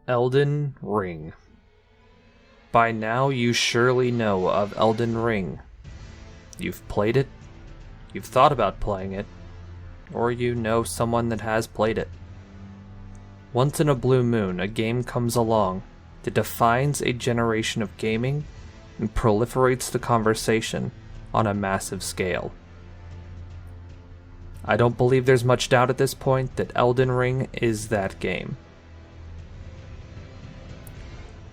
Elden Ring. By now you surely know of Elden Ring. You've played it, you've thought about playing it, or you know someone that has played it. Once in a blue moon, a game comes along that defines a generation of gaming and proliferates the conversation on a massive scale. I don't believe there's much doubt at this point that Elden Ring is that game.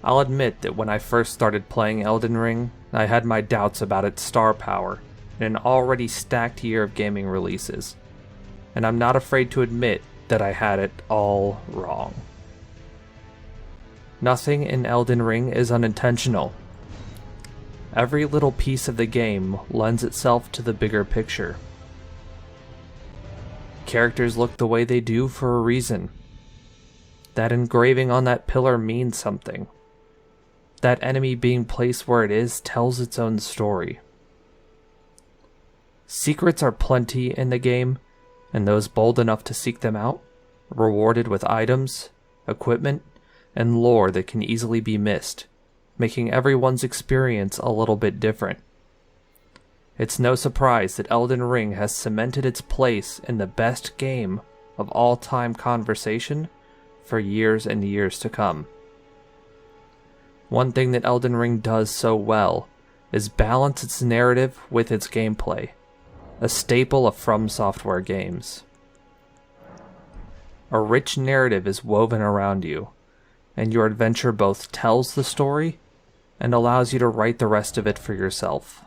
I'll admit that when I first started playing Elden Ring, I had my doubts about its star power in an already stacked year of gaming releases, and I'm not afraid to admit that I had it all wrong. Nothing in Elden Ring is unintentional. Every little piece of the game lends itself to the bigger picture. Characters look the way they do for a reason. That engraving on that pillar means something. That enemy being placed where it is tells its own story. Secrets are plenty in the game, and those bold enough to seek them out, rewarded with items, equipment, and lore that can easily be missed, making everyone's experience a little bit different. It's no surprise that Elden Ring has cemented its place in the best game of all-time conversation for years and years to come. One thing that Elden Ring does so well is balance its narrative with its gameplay, a staple of From Software games. A rich narrative is woven around you, and your adventure both tells the story and allows you to write the rest of it for yourself.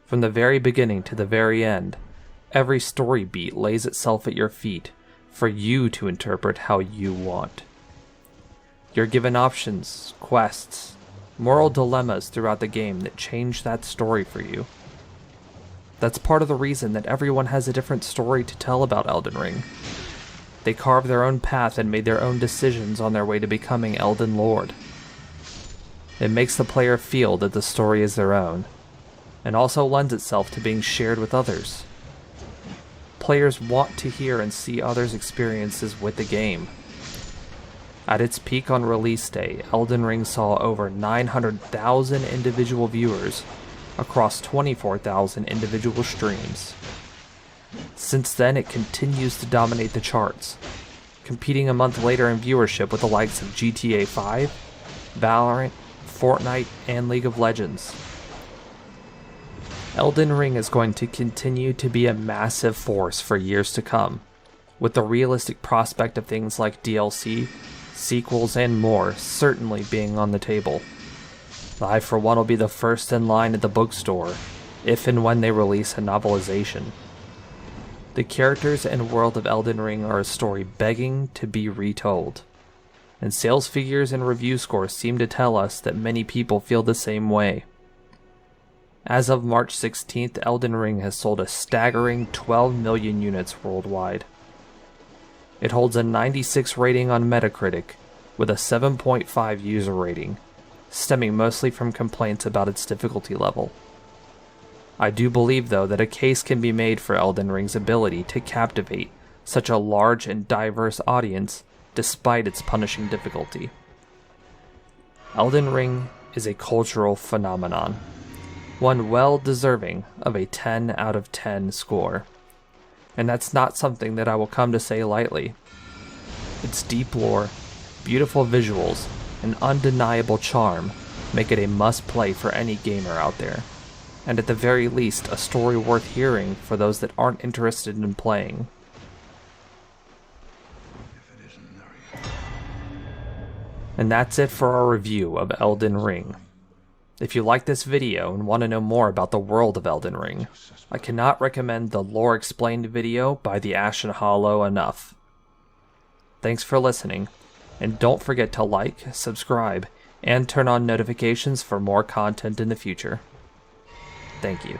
From the very beginning to the very end, every story beat lays itself at your feet for you to interpret how you want. You're given options, quests, moral dilemmas throughout the game that change that story for you. That's part of the reason that everyone has a different story to tell about Elden Ring. They carved their own path and made their own decisions on their way to becoming Elden Lord. It makes the player feel that the story is their own, and also lends itself to being shared with others. Players want to hear and see others' experiences with the game. At its peak on release day, Elden Ring saw over 900,000 individual viewers across 24,000 individual streams. Since then, it continues to dominate the charts, competing a month later in viewership with the likes of GTA 5, Valorant, Fortnite, and League of Legends. Elden Ring is going to continue to be a massive force for years to come, with the realistic prospect of things like DLC, sequels, and more certainly being on the table. I, for one, will be the first in line at the bookstore, if and when they release a novelization. The characters and world of Elden Ring are a story begging to be retold, and sales figures and review scores seem to tell us that many people feel the same way. As of March 16th, Elden Ring has sold a staggering 12 million units worldwide. It holds a 96 rating on Metacritic, with a 7.5 user rating, stemming mostly from complaints about its difficulty level. I do believe, though, that a case can be made for Elden Ring's ability to captivate such a large and diverse audience despite its punishing difficulty. Elden Ring is a cultural phenomenon, one well deserving of a 10 out of 10 score. And that's not something that I will come to say lightly. Its deep lore, beautiful visuals, and undeniable charm make it a must-play for any gamer out there, and at the very least a story worth hearing for those that aren't interested in playing. And that's it for our review of Elden Ring. If you like this video and want to know more about the world of Elden Ring, I cannot recommend the Lore Explained video by the Ashen Hollow enough. Thanks for listening, and don't forget to like, subscribe, and turn on notifications for more content in the future. Thank you.